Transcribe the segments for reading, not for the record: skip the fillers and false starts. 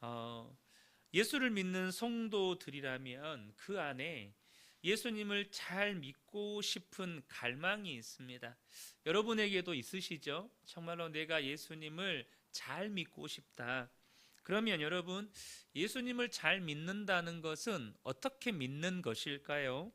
어, 예수를 믿는 성도들이라면 그 안에 예수님을 잘 믿고 싶은 갈망이 있습니다. 여러분에게도 있으시죠? 정말로 내가 예수님을 잘 믿고 싶다. 그러면 여러분, 예수님을 잘 믿는다는 것은 어떻게 믿는 것일까요?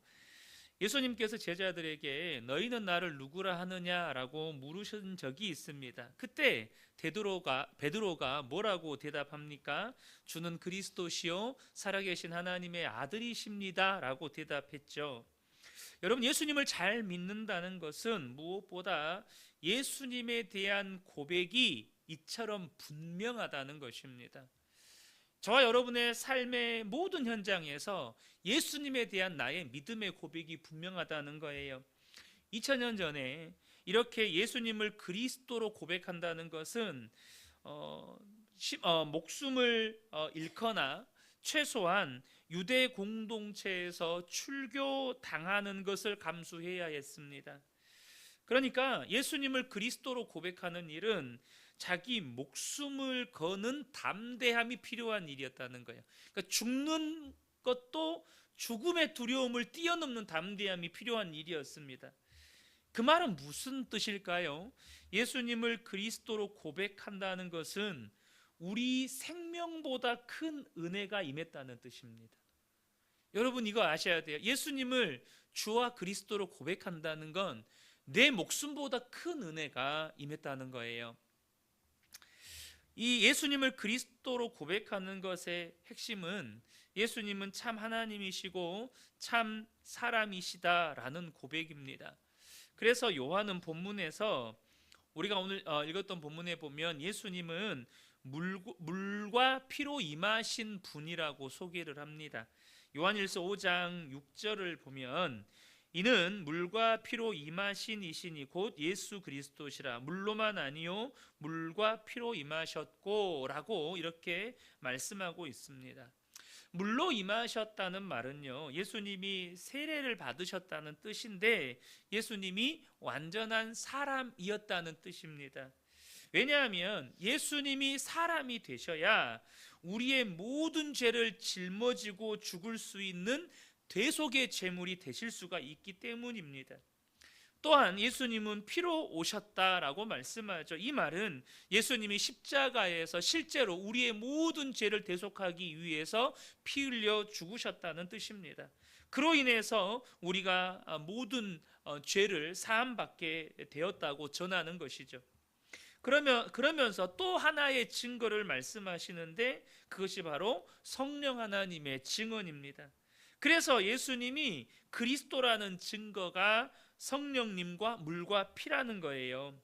예수님께서 제자들에게 너희는 나를 누구라 하느냐라고 물으신 적이 있습니다. 그때 베드로가 뭐라고 대답합니까? 주는 그리스도시요 살아계신 하나님의 아들이십니다라고 대답했죠. 여러분, 예수님을 잘 믿는다는 것은 무엇보다 예수님에 대한 고백이 이처럼 분명하다는 것입니다. 저와 여러분의 삶의 모든 현장에서 예수님에 대한 나의 믿음의 고백이 분명하다는 거예요. 2000년 전에 이렇게 예수님을 그리스도로 고백한다는 것은 목숨을 잃거나 최소한 유대 공동체에서 출교당하는 것을 감수해야 했습니다. 그러니까 예수님을 그리스도로 고백하는 일은 자기 목숨을 거는 담대함이 필요한 일이었다는 거예요. 그러니까 죽는 것도 죽음의 두려움을 뛰어넘는 담대함이 필요한 일이었습니다. 그 말은 무슨 뜻일까요? 예수님을 그리스도로 고백한다는 것은 우리 생명보다 큰 은혜가 임했다는 뜻입니다. 여러분, 이거 아셔야 돼요. 예수님을 주와 그리스도로 고백한다는 건 내 목숨보다 큰 은혜가 임했다는 거예요. 이 예수님을 그리스도로 고백하는 것의 핵심은 예수님은 참 하나님이시고 참 사람이시다라는 고백입니다. 그래서 요한은 본문에서 우리가 오늘 읽었던 본문에 보면 예수님은 물과 피로 임하신 분이라고 소개를 합니다. 요한일서 5장 6절을 보면 이는 물과 피로 임하신 이시니 곧 예수 그리스도시라 물로만 아니요 물과 피로 임하셨고 라고 이렇게 말씀하고 있습니다. 물로 임하셨다는 말은요, 예수님이 세례를 받으셨다는 뜻인데 예수님이 완전한 사람이었다는 뜻입니다. 왜냐하면 예수님이 사람이 되셔야 우리의 모든 죄를 짊어지고 죽을 수 있는 대속의 제물이 되실 수가 있기 때문입니다. 또한 예수님은 피로 오셨다라고 말씀하죠. 이 말은 예수님이 십자가에서 실제로 우리의 모든 죄를 대속하기 위해서 피 흘려 죽으셨다는 뜻입니다. 그로 인해서 우리가 모든 죄를 사함받게 되었다고 전하는 것이죠. 그러면서 또 하나의 증거를 말씀하시는데 그것이 바로 성령 하나님의 증언입니다. 그래서 예수님이 그리스도라는 증거가 성령님과 물과 피라는 거예요.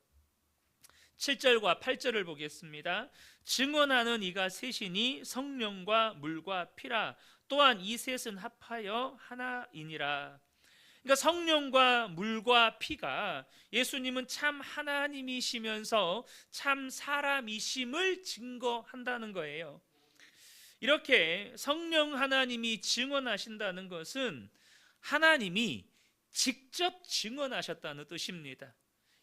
7절과 8절을 보겠습니다. 증언하는 이가 셋이니 성령과 물과 피라 또한 이 셋은 합하여 하나이니라. 그러니까 성령과 물과 피가 예수님은 참 하나님이시면서 참 사람이심을 증거한다는 거예요. 이렇게 성령 하나님이 증언하신다는 것은 하나님이 직접 증언하셨다는 뜻입니다.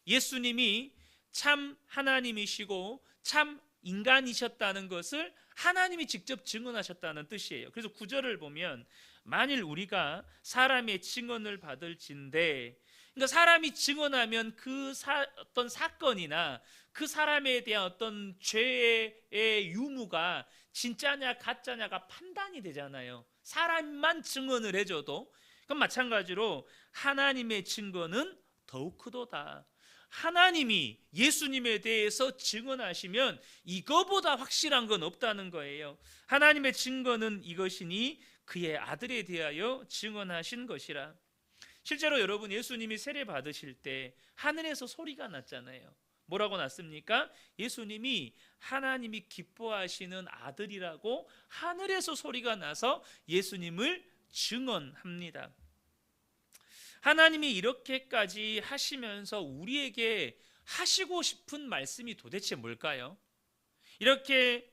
예수님이 참 하나님이시고 참 인간이셨다는 것을 하나님이 직접 증언하셨다는 뜻이에요. 그래서 9절을 보면 만일 우리가 사람의 증언을 받을진대, 그러니까 사람이 증언하면 어떤 사건이나 그 사람에 대한 어떤 죄의 유무가 진짜냐 가짜냐가 판단이 되잖아요. 사람만 증언을 해줘도. 그럼 마찬가지로 하나님의 증거는 더욱 크도다. 하나님이 예수님에 대해서 증언하시면 이거보다 확실한 건 없다는 거예요. 하나님의 증거는 이것이니 그의 아들에 대하여 증언하신 것이라. 실제로 여러분, 예수님이 세례 받으실 때 하늘에서 소리가 났잖아요. 뭐라고 났습니까? 예수님이 하나님이 기뻐하시는 아들이라고 하늘에서 소리가 나서 예수님을 증언합니다. 하나님이 이렇게까지 하시면서 우리에게 하시고 싶은 말씀이 도대체 뭘까요? 이렇게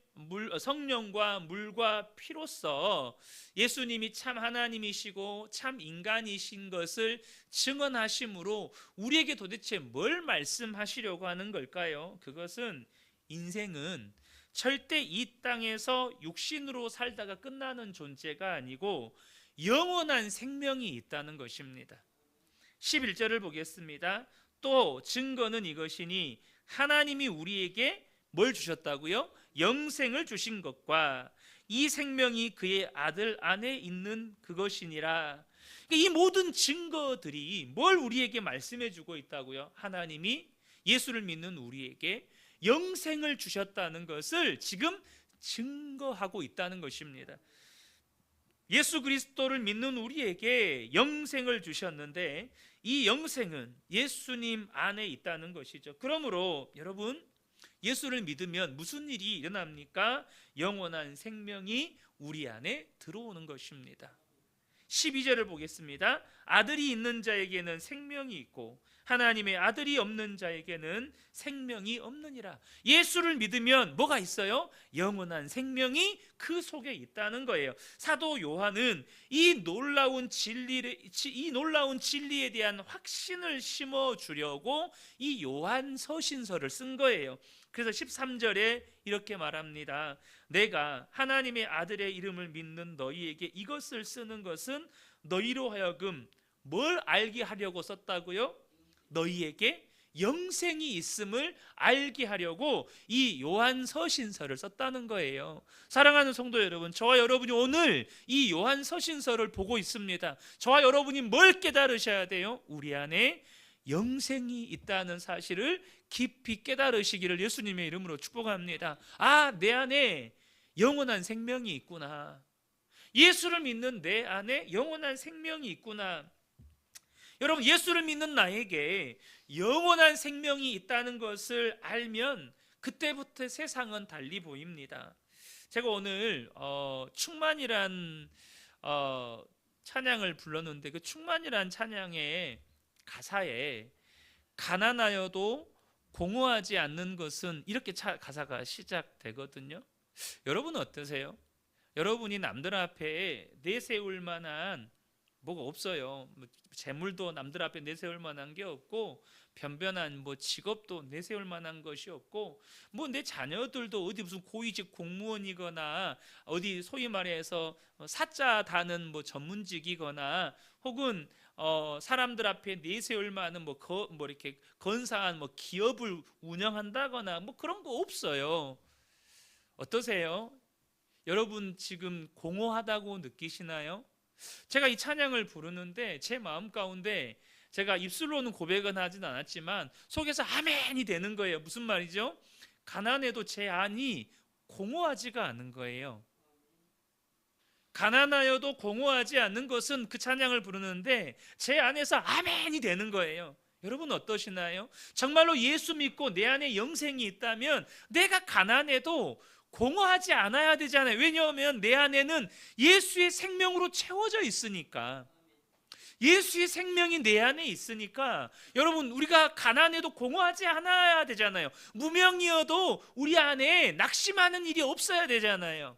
성령과 물과 피로써 예수님이 참 하나님이시고 참 인간이신 것을 증언하심으로 우리에게 도대체 뭘 말씀하시려고 하는 걸까요? 그것은 인생은 절대 이 땅에서 육신으로 살다가 끝나는 존재가 아니고 영원한 생명이 있다는 것입니다. 11절을 보겠습니다. 또 증거는 이것이니 하나님이 우리에게 뭘 주셨다고요? 영생을 주신 것과 이 생명이 그의 아들 안에 있는 그것이니라. 이 모든 증거들이 뭘 우리에게 말씀해 주고 있다고요? 하나님이 예수를 믿는 우리에게 영생을 주셨다는 것을 지금 증거하고 있다는 것입니다. 예수 그리스도를 믿는 우리에게 영생을 주셨는데 이 영생은 예수님 안에 있다는 것이죠. 그러므로 여러분, 예수를 믿으면 무슨 일이 일어납니까? 영원한 생명이 우리 안에 들어오는 것입니다. 12절을 보겠습니다. 아들이 있는 자에게는 생명이 있고 하나님의 아들이 없는 자에게는 생명이 없느니라. 예수를 믿으면 뭐가 있어요? 영원한 생명이 그 속에 있다는 거예요. 사도 요한은 이 놀라운 진리에 대한 확신을 심어주려고 이 요한 서신서를 쓴 거예요. 그래서 13절에 이렇게 말합니다. 내가 하나님의 아들의 이름을 믿는 너희에게 이것을 쓰는 것은 너희로 하여금 뭘 알게 하려고 썼다고요? 너희에게 영생이 있음을 알게 하려고 이 요한 서신서를 썼다는 거예요. 사랑하는 성도 여러분, 저와 여러분이 오늘 이 요한 서신서를 보고 있습니다. 저와 여러분이 뭘 깨달으셔야 돼요? 우리 안에 영생이 있다는 사실을 깊이 깨달으시기를 예수님의 이름으로 축복합니다. 아, 내 안에 영원한 생명이 있구나. 예수를 믿는 내 안에 영원한 생명이 있구나. 여러분, 예수를 믿는 나에게 영원한 생명이 있다는 것을 알면 그때부터 세상은 달리 보입니다. 제가 오늘 충만이란 찬양을 불렀는데 그 충만이란 찬양의 가사에 가난하여도 공허하지 않는 것은 이렇게 가사가 시작되거든요. 여러분은 어떠세요? 여러분이 남들 앞에 내세울 만한 뭐가 없어요. 재물도 남들 앞에 내세울 만한 게 없고 변변한 직업도 내세울 만한 것이 없고 내 자녀들도 어디 무슨 고위직 공무원이거나 어디 소위 말해서 사자 다는 전문직이거나 혹은 사람들 앞에 내세울 만한 이렇게 건사한 기업을 운영한다거나 그런 거 없어요. 어떠세요? 여러분 지금 공허하다고 느끼시나요? 제가 이 찬양을 부르는데 제 마음 가운데 제가 입술로는 고백은 하진 않았지만 속에서 아멘이 되는 거예요. 무슨 말이죠? 가난해도 제 안이 공허하지가 않은 거예요. 가난하여도 공허하지 않는 것은 그 찬양을 부르는데 제 안에서 아멘이 되는 거예요. 여러분 어떠시나요? 정말로 예수 믿고 내 안에 영생이 있다면 내가 가난해도 공허하지 않아야 되잖아요. 왜냐하면 내 안에는 예수의 생명으로 채워져 있으니까. 예수의 생명이 내 안에 있으니까 여러분, 우리가 가난해도 공허하지 않아야 되잖아요. 무명이어도 우리 안에 낙심하는 일이 없어야 되잖아요.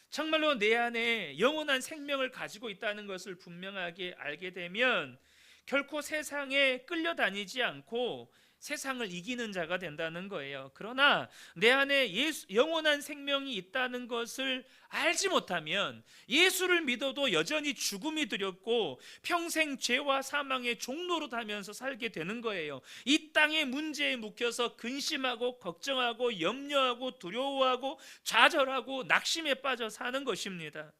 정말로 내 안에 영원한 생명을 가지고 있다는 것을 분명하게 알게 되면 결코 세상에 끌려다니지 않고 세상을 이기는 자가 된다는 거예요. 그러나 내 안에 영원한 생명이 있다는 것을 알지 못하면 예수를 믿어도 여전히 죽음이 두렵고 평생 죄와 사망의 종로로 다면서 살게 되는 거예요. 이 땅의 문제에 묶여서 근심하고 걱정하고 염려하고 두려워하고 좌절하고 낙심에 빠져 사는 것입니다.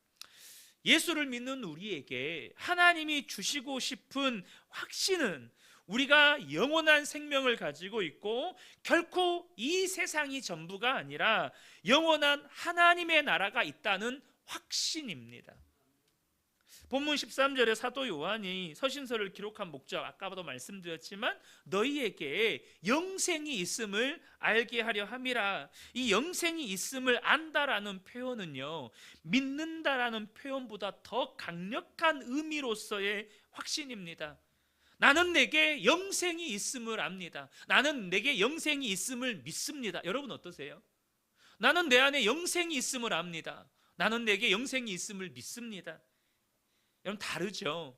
예수를 믿는 우리에게 하나님이 주시고 싶은 확신은 우리가 영원한 생명을 가지고 있고 결코 이 세상이 전부가 아니라 영원한 하나님의 나라가 있다는 확신입니다. 본문 13절에 사도 요한이 서신서를 기록한 목적, 아까도 말씀드렸지만 너희에게 영생이 있음을 알게 하려 함이라. 이 영생이 있음을 안다라는 표현은요, 믿는다라는 표현보다 더 강력한 의미로서의 확신입니다. 나는 내게 영생이 있음을 압니다. 나는 내게 영생이 있음을 믿습니다. 여러분 어떠세요? 나는 내 안에 영생이 있음을 압니다. 나는 내게 영생이 있음을 믿습니다. 여러분 다르죠?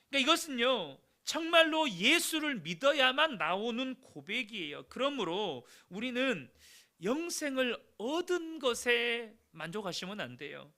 그러니까 이것은요, 정말로 예수를 믿어야만 나오는 고백이에요. 그러므로 우리는 영생을 얻은 것에 만족하시면 안 돼요.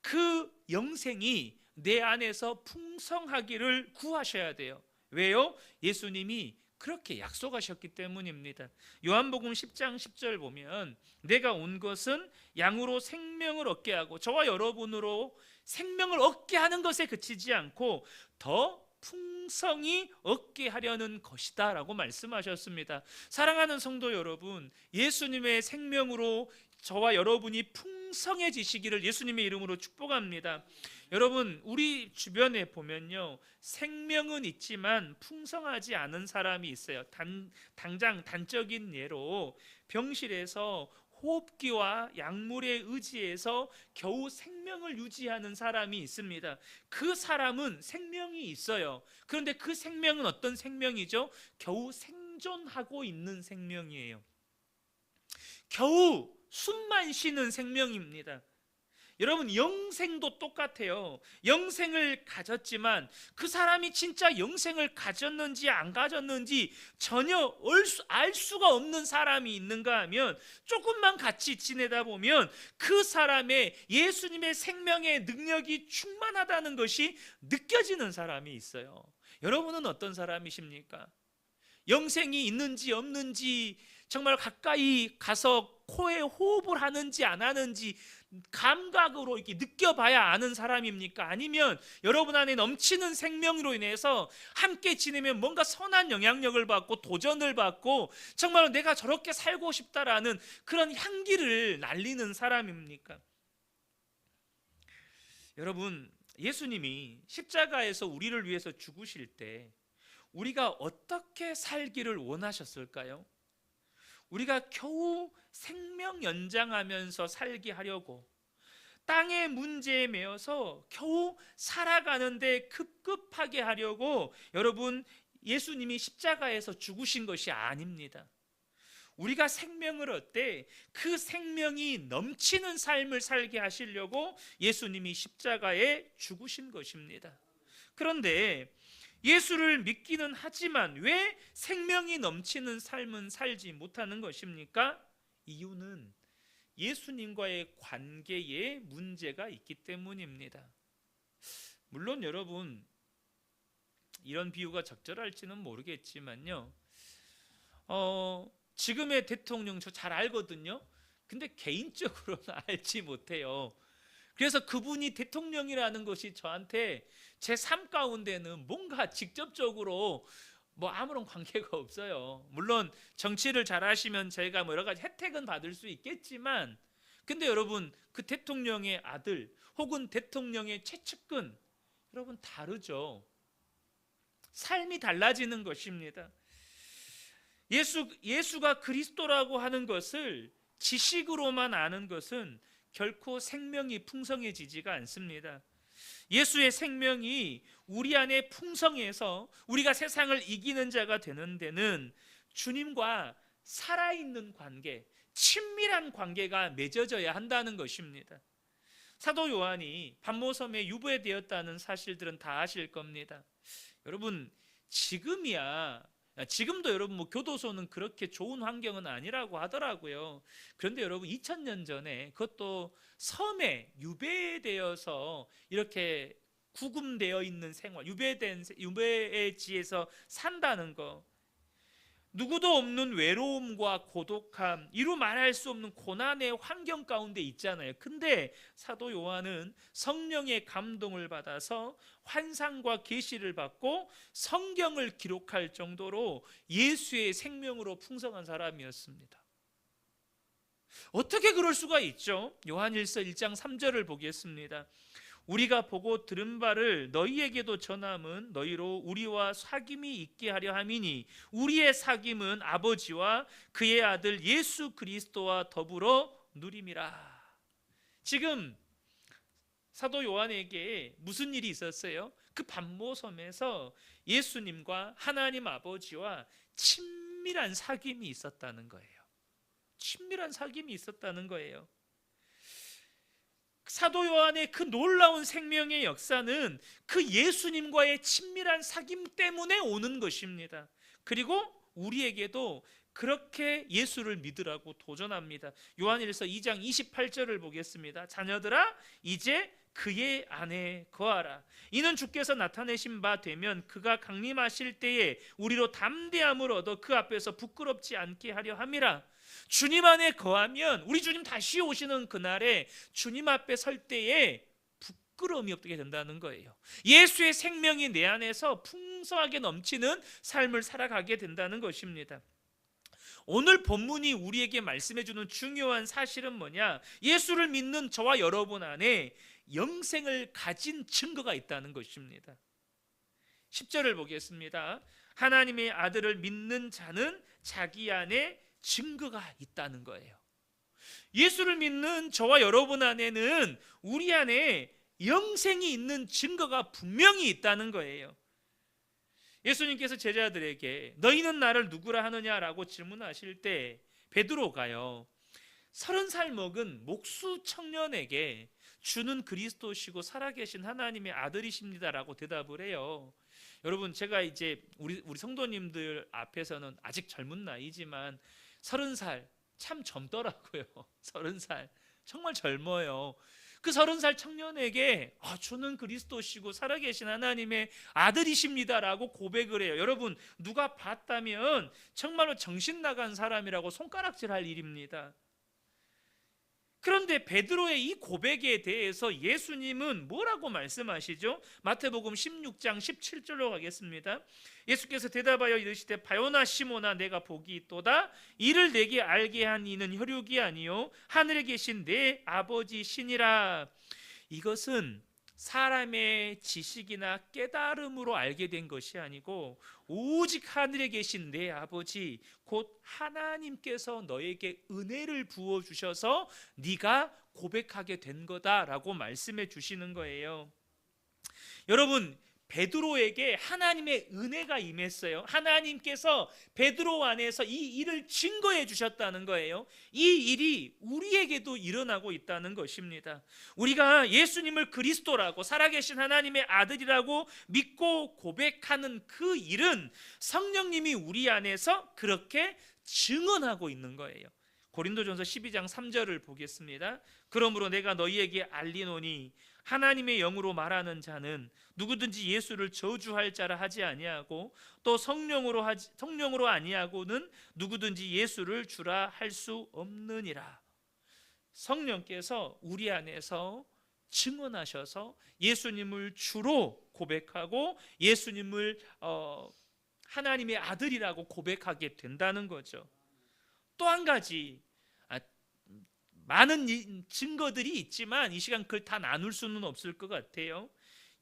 그 영생이 내 안에서 풍성하기를 구하셔야 돼요. 왜요? 예수님이 그렇게 약속하셨기 때문입니다. 요한복음 10장 10절 보면 내가 온 것은 양으로 생명을 얻게 하고 저와 여러분으로 생명을 얻게 하는 것에 그치지 않고 더 풍성히 얻게 하려는 것이다 라고 말씀하셨습니다. 사랑하는 성도 여러분, 예수님의 생명으로 저와 여러분이 풍성해지시기를 예수님의 이름으로 축복합니다. 여러분, 우리 주변에 보면요, 생명은 있지만 풍성하지 않은 사람이 있어요. 당장 단적인 예로 병실에서 호흡기와 약물에 의지해서 겨우 생명을 유지하는 사람이 있습니다. 그 사람은 생명이 있어요. 그런데 그 생명은 어떤 생명이죠? 겨우 생존하고 있는 생명이에요. 겨우 숨만 쉬는 생명입니다. 여러분, 영생도 똑같아요. 영생을 가졌지만 그 사람이 진짜 영생을 가졌는지 안 가졌는지 전혀 알 수가 없는 사람이 있는가 하면 조금만 같이 지내다 보면 그 사람의 예수님의 생명의 능력이 충만하다는 것이 느껴지는 사람이 있어요. 여러분은 어떤 사람이십니까? 영생이 있는지 없는지 정말 가까이 가서 코에 호흡을 하는지 안 하는지 감각으로 이렇게 느껴봐야 아는 사람입니까? 아니면 여러분 안에 넘치는 생명으로 인해서 함께 지내면 뭔가 선한 영향력을 받고 도전을 받고 정말 내가 저렇게 살고 싶다라는 그런 향기를 날리는 사람입니까? 여러분, 예수님이 십자가에서 우리를 위해서 죽으실 때 우리가 어떻게 살기를 원하셨을까요? 우리가 겨우 생명 연장하면서 살게 하려고 땅의 문제에 매여서 겨우 살아가는데 급급하게 하려고 여러분 예수님이 십자가에서 죽으신 것이 아닙니다. 우리가 생명을 얻되 그 생명이 넘치는 삶을 살게 하시려고 예수님이 십자가에 죽으신 것입니다. 그런데 예수를 믿기는 하지만 왜 생명이 넘치는 삶은 살지 못하는 것입니까? 이유는 예수님과의 관계에 문제가 있기 때문입니다. 물론 여러분, 이런 비유가 적절할지는 모르겠지만요, 지금의 대통령 저 잘 알거든요. 근데 개인적으로는 알지 못해요. 그래서 그분이 대통령이라는 것이 저한테 제 삶 가운데는 뭔가 직접적으로 아무런 관계가 없어요. 물론 정치를 잘 하시면 저희가 여러 가지 혜택은 받을 수 있겠지만, 근데 여러분 그 대통령의 아들 혹은 대통령의 최측근, 여러분 다르죠. 삶이 달라지는 것입니다. 예수가 그리스도라고 하는 것을 지식으로만 아는 것은 결코 생명이 풍성해지지가 않습니다. 예수의 생명이 우리 안에 풍성해서 우리가 세상을 이기는 자가 되는 데는 주님과 살아있는 관계, 친밀한 관계가 맺어져야 한다는 것입니다. 사도 요한이 pat모섬에 유배되었다는 사실들은 다 아실 겁니다. 여러분, 지금도 여러분 교도소는 그렇게 좋은 환경은 아니라고 하더라고요. 그런데 여러분 2000년 전에 그것도 섬에 유배되어서 이렇게 구금되어 있는 생활, 유배의 지에서 산다는 거, 누구도 없는 외로움과 고독함, 이루 말할 수 없는 고난의 환경 가운데 있잖아요. 근데 사도 요한은 성령의 감동을 받아서 환상과 계시를 받고 성경을 기록할 정도로 예수의 생명으로 풍성한 사람이었습니다. 어떻게 그럴 수가 있죠? 요한일서 1장 3절을 보겠습니다. 우리가 보고 들은 바를 너희에게도 전함은 너희로 우리와 사귐이 있게 하려 함이니 우리의 사귐은 아버지와 그의 아들 예수 그리스도와 더불어 누림이라. 지금 사도 요한에게 무슨 일이 있었어요? 그 pat모섬에서 예수님과 하나님 아버지와 친밀한 사귐이 있었다는 거예요. 친밀한 사귐이 있었다는 거예요. 사도 요한의 그 놀라운 생명의 역사는 그 예수님과의 친밀한 사귐 때문에 오는 것입니다. 그리고 우리에게도 그렇게 예수를 믿으라고 도전합니다. 요한일서 2장 28절을 보겠습니다. 자녀들아 이제 그의 안에 거하라. 이는 주께서 나타내신 바 되면 그가 강림하실 때에 우리로 담대함을 얻어 그 앞에서 부끄럽지 않게 하려 함이라. 주님 안에 거하면 우리 주님 다시 오시는 그날에 주님 앞에 설 때에 부끄러움이 없게 된다는 거예요. 예수의 생명이 내 안에서 풍성하게 넘치는 삶을 살아가게 된다는 것입니다. 오늘 본문이 우리에게 말씀해 주는 중요한 사실은 뭐냐? 예수를 믿는 저와 여러분 안에 영생을 가진 증거가 있다는 것입니다. 10절을 보겠습니다. 하나님의 아들을 믿는 자는 자기 안에 증거가 있다는 거예요. 예수를 믿는 저와 여러분 안에는 우리 안에 영생이 있는 증거가 분명히 있다는 거예요. 예수님께서 제자들에게 너희는 나를 누구라 하느냐라고 질문하실 때 베드로가요 30살 먹은 목수 청년에게 주는 그리스도시고 살아계신 하나님의 아들이십니다라고 대답을 해요. 여러분, 제가 이제 우리 성도님들 앞에서는 아직 젊은 나이지만 30살 참 젊더라고요. 30살 정말 젊어요. 그 30살 청년에게 주는 그리스도시고 살아계신 하나님의 아들이십니다라고 고백을 해요. 여러분, 누가 봤다면 정말로 정신 나간 사람이라고 손가락질할 일입니다. 그런데 베드로의 이 고백에 대해서 예수님은 뭐라고 말씀하시죠? 마태복음 16장 17절로 가겠습니다. 예수께서 대답하여 이르시되 바요나 시모나 내가 복이 있도다. 이를 내게 알게 한 이는 혈육이 아니요 하늘에 계신 내 아버지 신이라. 이것은 사람의 지식이나 깨달음으로 알게 된 것이 아니고 오직 하늘에 계신 내 아버지 곧 하나님께서 너에게 은혜를 부어주셔서 네가 고백하게 된 거다라고 말씀해 주시는 거예요. 여러분, 베드로에게 하나님의 은혜가 임했어요. 하나님께서 베드로 안에서 이 일을 증거해 주셨다는 거예요. 이 일이 우리에게도 일어나고 있다는 것입니다. 우리가 예수님을 그리스도라고 살아계신 하나님의 아들이라고 믿고 고백하는 그 일은 성령님이 우리 안에서 그렇게 증언하고 있는 거예요. 고린도전서 12장 3절을 보겠습니다. 그러므로 내가 너희에게 알리노니 하나님의 영으로 말하는 자는 누구든지 예수를 저주할 자라 하지 아니하고 또 성령으로 아니하고는 누구든지 예수를 주라 할 수 없느니라. 성령께서 우리 안에서 증언하셔서 예수님을 주로 고백하고 예수님을 하나님의 아들이라고 고백하게 된다는 거죠. 또 한 가지, 많은 증거들이 있지만 이 시간 그걸 다 나눌 수는 없을 것 같아요.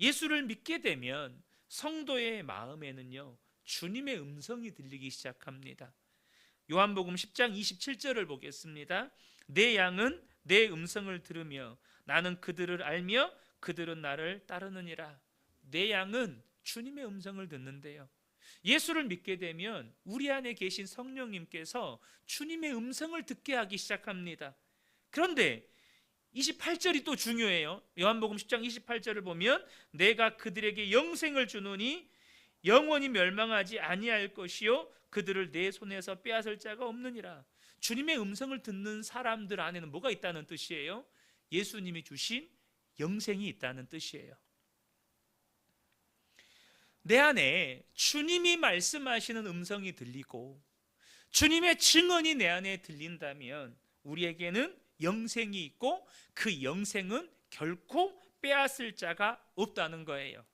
예수를 믿게 되면 성도의 마음에는요 주님의 음성이 들리기 시작합니다. 요한복음 10장 27절을 보겠습니다. 내 양은 내 음성을 들으며 나는 그들을 알며 그들은 나를 따르느니라. 내 양은 주님의 음성을 듣는데요. 예수를 믿게 되면 우리 안에 계신 성령님께서 주님의 음성을 듣게 하기 시작합니다. 그런데 28절이 또 중요해요. 요한복음 10장 28절을 보면 내가 그들에게 영생을 주노니 영원히 멸망하지 아니할 것이요 그들을 내 손에서 빼앗을 자가 없느니라. 주님의 음성을 듣는 사람들 안에는 뭐가 있다는 뜻이에요? 예수님이 주신 영생이 있다는 뜻이에요. 내 안에 주님이 말씀하시는 음성이 들리고 주님의 증언이 내 안에 들린다면 우리에게는 영생이 있고 그 영생은 결코 빼앗을 자가 없다는 거예요.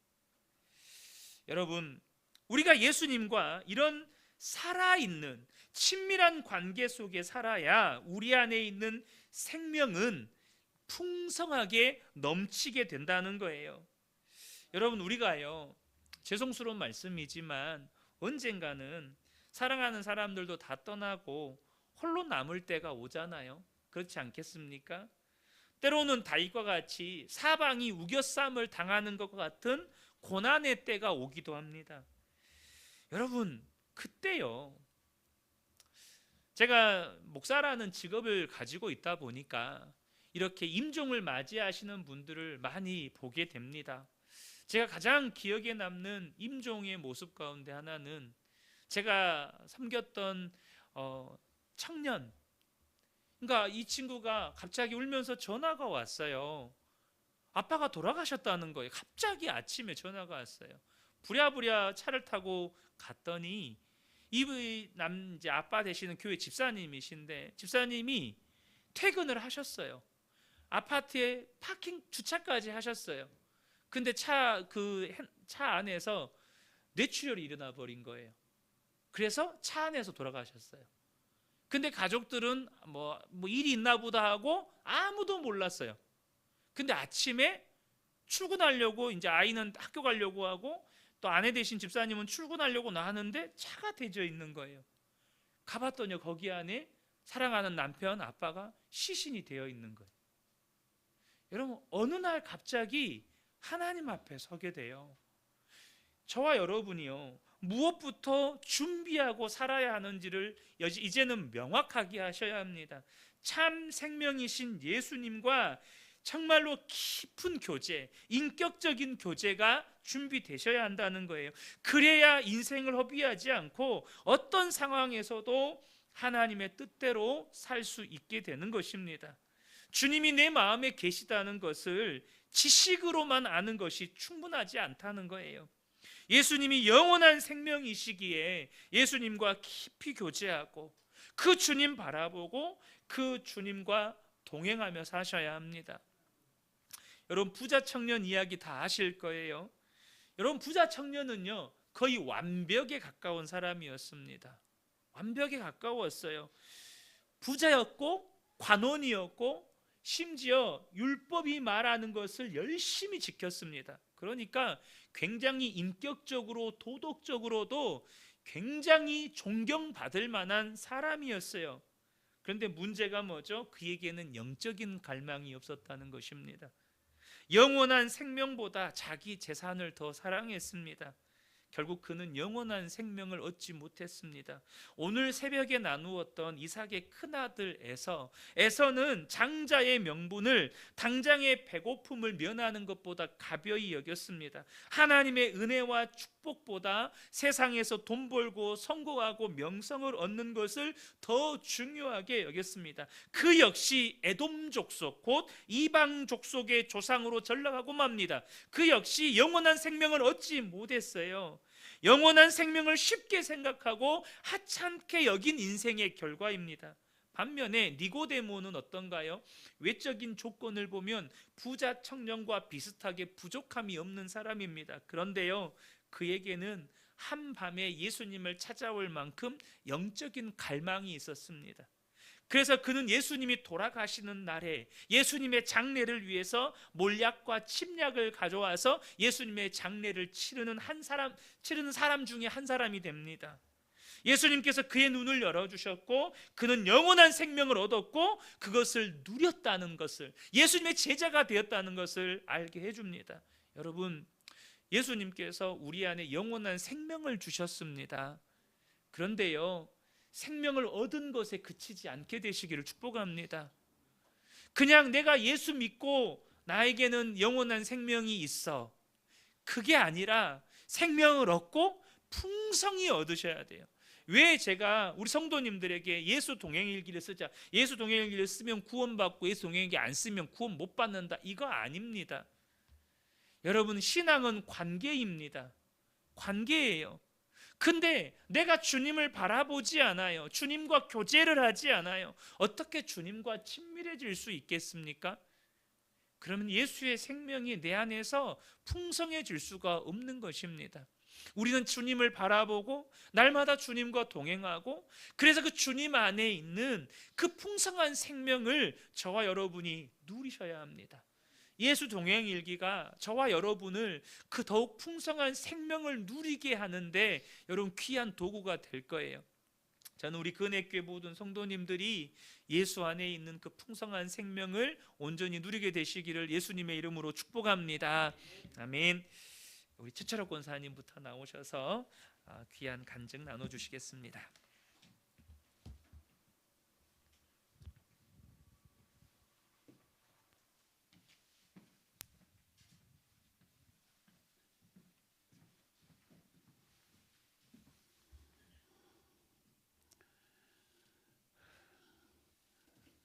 여러분, 우리가 예수님과 이런 살아있는 친밀한 관계 속에 살아야 우리 안에 있는 생명은 풍성하게 넘치게 된다는 거예요. 여러분, 우리가요 죄송스러운 말씀이지만 언젠가는 사랑하는 사람들도 다 떠나고 홀로 남을 때가 오잖아요. 그렇지 않겠습니까? 때로는 다윗과 같이 사방이 우겨쌈을 당하는 것과 같은 고난의 때가 오기도 합니다. 여러분, 그때요 제가 목사라는 직업을 가지고 있다 보니까 이렇게 임종을 맞이하시는 분들을 많이 보게 됩니다. 제가 가장 기억에 남는 임종의 모습 가운데 하나는 제가 섬겼던 청년, 그러니까 이 친구가 갑자기 울면서 전화가 왔어요. 아빠가 돌아가셨다는 거예요. 갑자기 아침에 전화가 왔어요. 부랴부랴 차를 타고 갔더니 이 이제 아빠 되시는 교회 집사님이신데, 집사님이 퇴근을 하셨어요. 아파트에 파킹 주차까지 하셨어요. 근데 차 안에서 뇌출혈이 일어나 버린 거예요. 그래서 차 안에서 돌아가셨어요. 근데 가족들은 뭐 일이 있나 보다 하고 아무도 몰랐어요. 근데 아침에 출근하려고, 이제 아이는 학교 가려고 하고 또 아내 되신 집사님은 출근하려고 나왔는데 차가 대져 있는 거예요. 가봤더니 거기 안에 사랑하는 남편, 아빠가 시신이 되어 있는 거예요. 여러분, 어느 날 갑자기 하나님 앞에 서게 돼요. 저와 여러분이요, 무엇부터 준비하고 살아야 하는지를 이제는 명확하게 하셔야 합니다. 참 생명이신 예수님과 정말로 깊은 교제, 인격적인 교제가 준비되셔야 한다는 거예요. 그래야 인생을 허비하지 않고 어떤 상황에서도 하나님의 뜻대로 살 수 있게 되는 것입니다. 주님이 내 마음에 계시다는 것을 지식으로만 아는 것이 충분하지 않다는 거예요. 예수님이 영원한 생명이시기에 예수님과 깊이 교제하고 그 주님 바라보고 그 주님과 동행하며 사셔야 합니다. 여러분, 부자 청년 이야기 다 아실 거예요. 여러분, 부자 청년은요, 거의 완벽에 가까운 사람이었습니다. 완벽에 가까웠어요. 부자였고 관원이었고 심지어 율법이 말하는 것을 열심히 지켰습니다. 그러니까 굉장히 인격적으로 도덕적으로도 굉장히 존경받을 만한 사람이었어요. 그런데 문제가 뭐죠? 그에게는 영적인 갈망이 없었다는 것입니다. 영원한 생명보다 자기 재산을 더 사랑했습니다. 결국 그는 영원한 생명을 얻지 못했습니다. 오늘 새벽에 나누었던 이삭의 큰아들 에서는 장자의 명분을, 당장의 배고픔을 면하는 것보다 가벼이 여겼습니다. 하나님의 은혜와 축복보다 세상에서 돈 벌고 성공하고 명성을 얻는 것을 더 중요하게 여겼습니다. 그 역시 에돔 족속, 곧 이방 족속의 조상으로 전락하고 맙니다. 그 역시 영원한 생명을 얻지 못했어요. 영원한 생명을 쉽게 생각하고 하찮게 여긴 인생의 결과입니다. 반면에 니고데모는 어떤가요? 외적인 조건을 보면 부자 청년과 비슷하게 부족함이 없는 사람입니다. 그런데요, 그에게는 한밤에 예수님을 찾아올 만큼 영적인 갈망이 있었습니다. 그래서 그는 예수님이 돌아가시는 날에 예수님의 장례를 위해서 몰약과 침략을 가져와서 예수님의 장례를 치르는 사람 중에 한 사람이 됩니다. 예수님께서 그의 눈을 열어주셨고 그는 영원한 생명을 얻었고 그것을 누렸다는 것을, 예수님의 제자가 되었다는 것을 알게 해줍니다. 여러분, 예수님께서 우리 안에 영원한 생명을 주셨습니다. 그런데요, 생명을 얻은 것에 그치지 않게 되시기를 축복합니다. 그냥 내가 예수 믿고 나에게는 영원한 생명이 있어, 그게 아니라 생명을 얻고 풍성히 얻으셔야 돼요. 왜 제가 우리 성도님들에게 예수 동행일기를 쓰자, 예수 동행일기를 쓰면 구원받고 예수 동행일기 안 쓰면 구원 못 받는다, 이거 아닙니다. 여러분, 신앙은 관계입니다. 관계예요. 근데 내가 주님을 바라보지 않아요. 주님과 교제를 하지 않아요. 어떻게 주님과 친밀해질 수 있겠습니까? 그러면 예수의 생명이 내 안에서 풍성해질 수가 없는 것입니다. 우리는 주님을 바라보고 날마다 주님과 동행하고, 그래서 그 주님 안에 있는 그 풍성한 생명을 저와 여러분이 누리셔야 합니다. 예수 동행일기가 저와 여러분을 그 더욱 풍성한 생명을 누리게 하는데 여러분 귀한 도구가 될 거예요. 저는 우리 근혜교회 모든 성도님들이 예수 안에 있는 그 풍성한 생명을 온전히 누리게 되시기를 예수님의 이름으로 축복합니다. 아멘. 우리 최철학 권사님부터 나오셔서 귀한 간증 나눠주시겠습니다.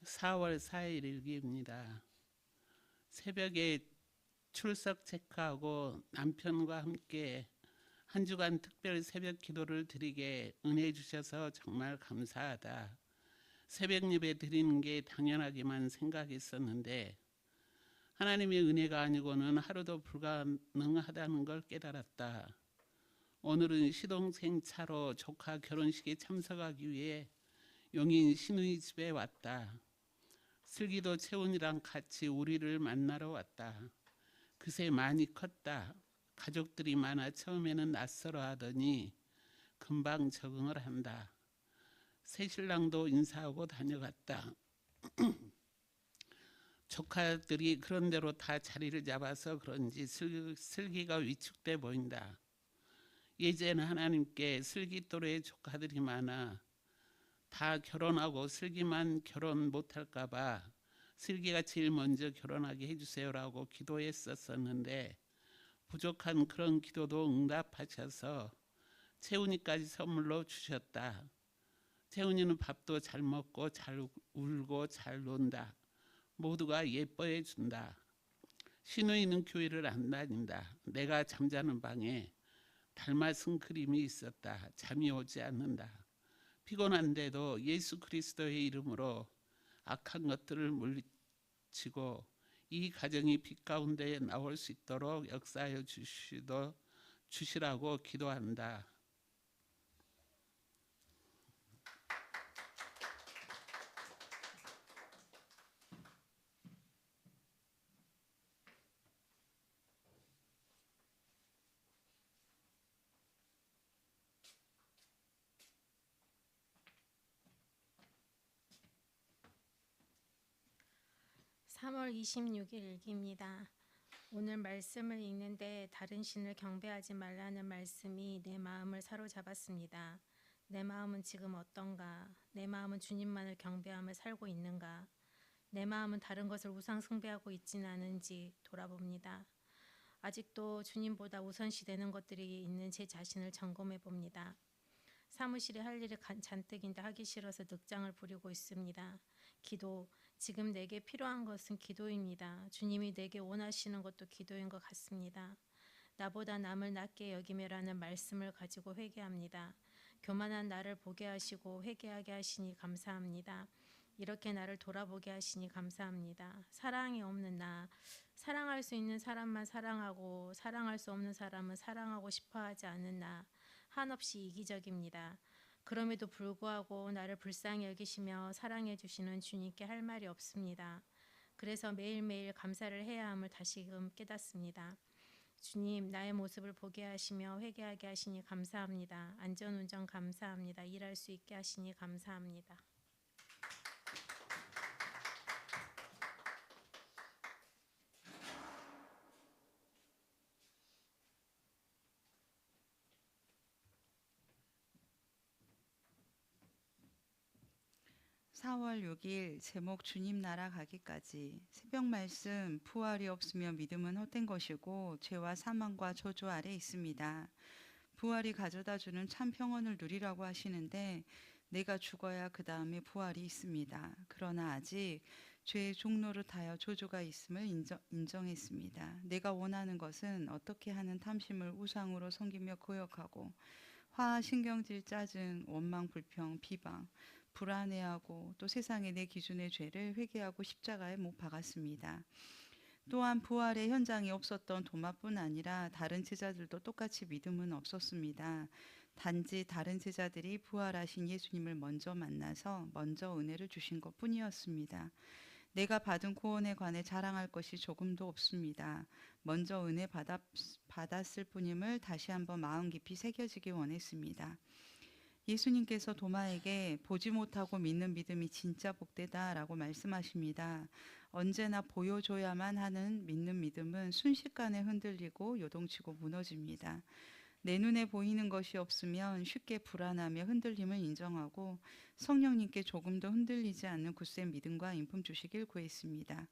4월 4일 일기입니다. 새벽에 출석 체크하고 남편과 함께 한 주간 특별 새벽 기도를 드리게 은혜 주셔서 정말 감사하다. 새벽 예배 드리는 게 당연하기만 생각했었는데 하나님의 은혜가 아니고는 하루도 불가능하다는 걸 깨달았다. 오늘은 시동생 차로 조카 결혼식에 참석하기 위해 용인 시누이 집에 왔다. 슬기도 채훈이랑 같이 우리를 만나러 왔다. 그새 많이 컸다. 가족들이 많아 처음에는 낯설어 하더니 금방 적응을 한다. 새신랑도 인사하고 다녀갔다. 조카들이 그런 대로 다 자리를 잡아서 그런지 슬기가 위축돼 보인다. 예전에 하나님께 슬기 또래의 조카들이 많아 다 결혼하고 슬기만 결혼 못할까 봐 슬기가 제일 먼저 결혼하게 해주세요라고 기도했었는데 부족한 그런 기도도 응답하셔서 채훈이까지 선물로 주셨다. 채훈이는 밥도 잘 먹고 잘 울고 잘 논다. 모두가 예뻐해 준다. 신우이는 교회를 안 다닌다. 내가 잠자는 방에 닮아쓴 그림이 있었다. 잠이 오지 않는다. 피곤한데도 예수 그리스도의 이름으로 악한 것들을 물리치고 이 가정이 빛 가운데 나올 수 있도록 역사하여 주시라고 기도한다. 3월 26일 일기입니다. 오늘 말씀을 읽는데 다른 신을 경배하지 말라는 말씀이 내 마음을 사로잡았습니다. 내 마음은 지금 어떤가? 내 마음은 주님만을 경배하며 살고 있는가? 내 마음은 다른 것을 우상 숭배하고 있지는 않은지 돌아봅니다. 아직도 주님보다 우선시되는 것들이 있는 제 자신을 점검해 봅니다. 사무실에 할 일이 잔뜩인데 하기 싫어서 늑장을 부리고 있습니다. 기도, 지금 내게 필요한 것은 기도입니다. 주님이 내게 원하시는 것도 기도인 것 같습니다. 나보다 남을 낮게 여기며라는 말씀을 가지고 회개합니다. 교만한 나를 보게 하시고 회개하게 하시니 감사합니다. 이렇게 나를 돌아보게 하시니 감사합니다. 사랑이 없는 나, 사랑할 수 있는 사람만 사랑하고 사랑할 수 없는 사람은 사랑하고 싶어하지 않는 나, 한없이 이기적입니다. 그럼에도 불구하고 나를 불쌍히 여기시며 사랑해 주시는 주님께 할 말이 없습니다. 그래서 매일매일 감사를 해야 함을 다시금 깨닫습니다. 주님, 나의 모습을 보게 하시며 회개하게 하시니 감사합니다. 안전운전 감사합니다. 일할 수 있게 하시니 감사합니다. 4월 6일 제목 주님 나라 가기까지. 새벽 말씀, 부활이 없으면 믿음은 헛된 것이고 죄와 사망과 저주 아래 있습니다. 부활이 가져다주는 참 평안을 누리라고 하시는데 내가 죽어야 그 다음에 부활이 있습니다. 그러나 아직 죄의 종노릇하여 저주가 있음을 인정했습니다. 내가 원하는 것은 어떻게 하는 탐심을 우상으로 섬기며 거역하고 화, 신경질, 짜증, 원망, 불평, 비방, 불안해하고 또 세상의 내 기준의 죄를 회개하고 십자가에 못 박았습니다. 또한 부활의 현장이 없었던 도마뿐 아니라 다른 제자들도 똑같이 믿음은 없었습니다. 단지 다른 제자들이 부활하신 예수님을 먼저 만나서 먼저 은혜를 주신 것뿐이었습니다. 내가 받은 구원에 관해 자랑할 것이 조금도 없습니다. 먼저 은혜 받았을 뿐임을 다시 한번 마음 깊이 새겨지기 원했습니다. 예수님께서 도마에게 보지 못하고 믿는 믿음이 진짜 복되다라고 말씀하십니다. 언제나 보여줘야만 하는 믿는 믿음은 순식간에 흔들리고 요동치고 무너집니다. 내 눈에 보이는 것이 없으면 쉽게 불안하며 흔들림을 인정하고 성령님께 조금도 흔들리지 않는 굳센 믿음과 인품 주시길 구했습니다.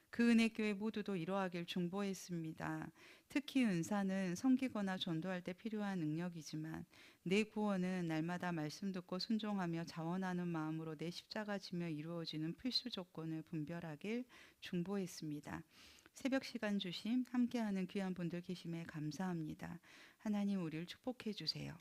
그 은혜 교회 모두도 이러하길 중보했습니다. 특히 은사는 섬기거나 전도할 때 필요한 능력이지만 내 구원은 날마다 말씀 듣고 순종하며 자원하는 마음으로 내 십자가 지며 이루어지는 필수 조건을 분별하길 중보했습니다. 새벽 시간 주심 함께하는 귀한 분들 계심에 감사합니다. 하나님 우리를 축복해 주세요.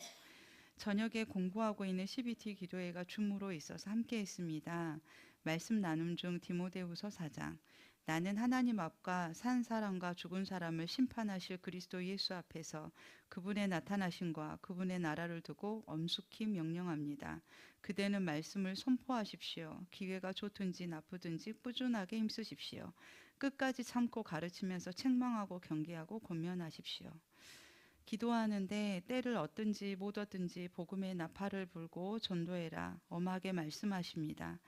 저녁에 공부하고 있는 CBT 기도회가 줌으로 있어서 함께했습니다. 말씀 나눔 중 디모데후서 4장 나는 하나님 앞과 산 사람과 죽은 사람을 심판하실 그리스도 예수 앞에서 그분의 나타나심과 그분의 나라를 두고 엄숙히 명령합니다. 그대는 말씀을 선포하십시오. 기회가 좋든지 나쁘든지 꾸준하게 힘쓰십시오. 끝까지 참고 가르치면서 책망하고 경계하고 권면하십시오. 기도하는데 때를 얻든지 못 얻든지 복음의 나팔을 불고 전도해라 엄하게 말씀하십니다.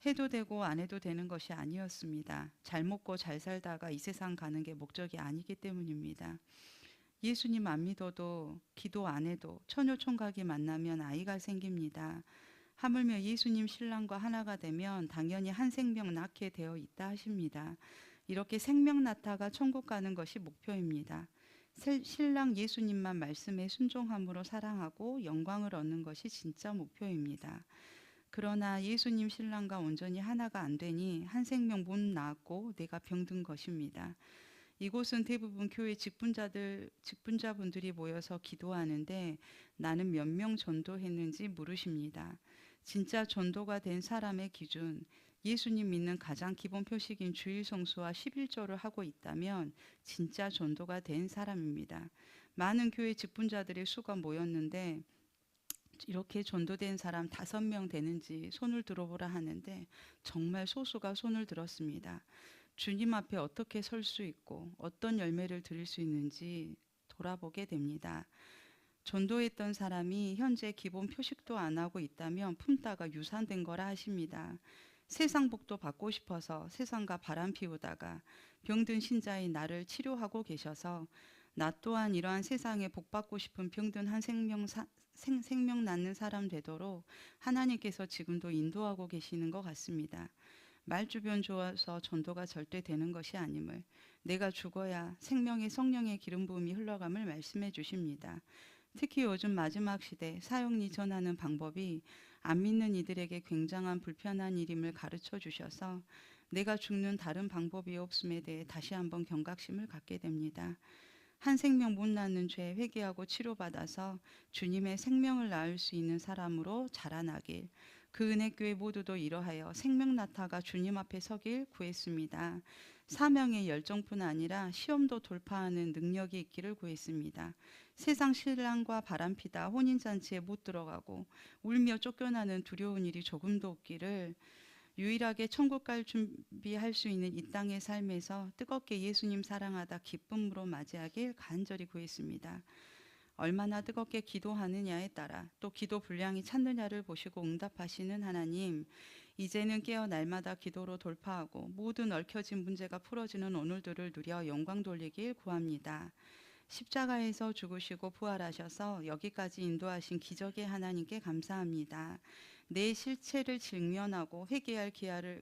해도 되고 안 해도 되는 것이 아니었습니다. 잘 먹고 잘 살다가 이 세상 가는 게 목적이 아니기 때문입니다. 예수님 안 믿어도 기도 안 해도 처녀 총각이 만나면 아이가 생깁니다. 하물며 예수님 신랑과 하나가 되면 당연히 한 생명 낳게 되어 있다 하십니다. 이렇게 생명 낳다가 천국 가는 것이 목표입니다. 신랑 예수님만 말씀에 순종함으로 사랑하고 영광을 얻는 것이 진짜 목표입니다. 그러나 예수님 신랑과 온전히 하나가 안 되니 한 생명 못 낳았고 내가 병든 것입니다. 이곳은 대부분 교회 직분자분들이 모여서 기도하는데 나는 몇 명 전도했는지 물으십니다. 진짜 전도가 된 사람의 기준, 예수님 믿는 가장 기본 표식인 주일 성수와 11조를 하고 있다면 진짜 전도가 된 사람입니다. 많은 교회 직분자들의 수가 모였는데 이렇게 전도된 사람 5명 되는지 손을 들어보라 하는데 정말 소수가 손을 들었습니다. 주님 앞에 어떻게 설 수 있고 어떤 열매를 드릴 수 있는지 돌아보게 됩니다. 전도했던 사람이 현재 기본 표식도 안 하고 있다면 품다가 유산된 거라 하십니다. 세상 복도 받고 싶어서 세상과 바람 피우다가 병든 신자인 나를 치료하고 계셔서 나 또한 이러한 세상에 복 받고 싶은 병든 한 생명 낳는 사람 되도록 하나님께서 지금도 인도하고 계시는 것 같습니다. 말주변 좋아서 전도가 절대 되는 것이 아님을 내가 죽어야 생명의 성령의 기름 부음이 흘러감을 말씀해 주십니다. 특히 요즘 마지막 시대 사형리 전하는 방법이 안 믿는 이들에게 굉장한 불편한 일임을 가르쳐 주셔서 내가 죽는 다른 방법이 없음에 대해 다시 한번 경각심을 갖게 됩니다. 한 생명 못 낳는 죄 회개하고 치료받아서 주님의 생명을 낳을 수 있는 사람으로 자라나길 그 은혜교회 모두도 이러하여 생명 낳다가 주님 앞에 서길 구했습니다. 사명의 열정뿐 아니라 시험도 돌파하는 능력이 있기를 구했습니다. 세상 신랑과 바람피다 혼인잔치에 못 들어가고 울며 쫓겨나는 두려운 일이 조금도 없기를 유일하게 천국 갈 준비할 수 있는 이 땅의 삶에서 뜨겁게 예수님 사랑하다 기쁨으로 맞이하길 간절히 구했습니다. 얼마나 뜨겁게 기도하느냐에 따라 또 기도 분량이 찼느냐를 보시고 응답하시는 하나님, 이제는 깨어 날마다 기도로 돌파하고 모든 얽혀진 문제가 풀어지는 오늘들을 누려 영광 돌리길 구합니다. 십자가에서 죽으시고 부활하셔서 여기까지 인도하신 기적의 하나님께 감사합니다. 내 실체를 직면하고 회개할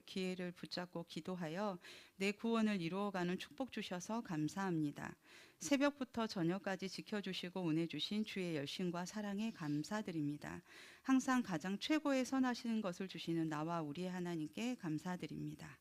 기회를 붙잡고 기도하여 내 구원을 이루어가는 축복 주셔서 감사합니다. 새벽부터 저녁까지 지켜주시고 은혜 주신 주의 열심과 사랑에 감사드립니다. 항상 가장 최고의 선하시는 것을 주시는 나와 우리의 하나님께 감사드립니다.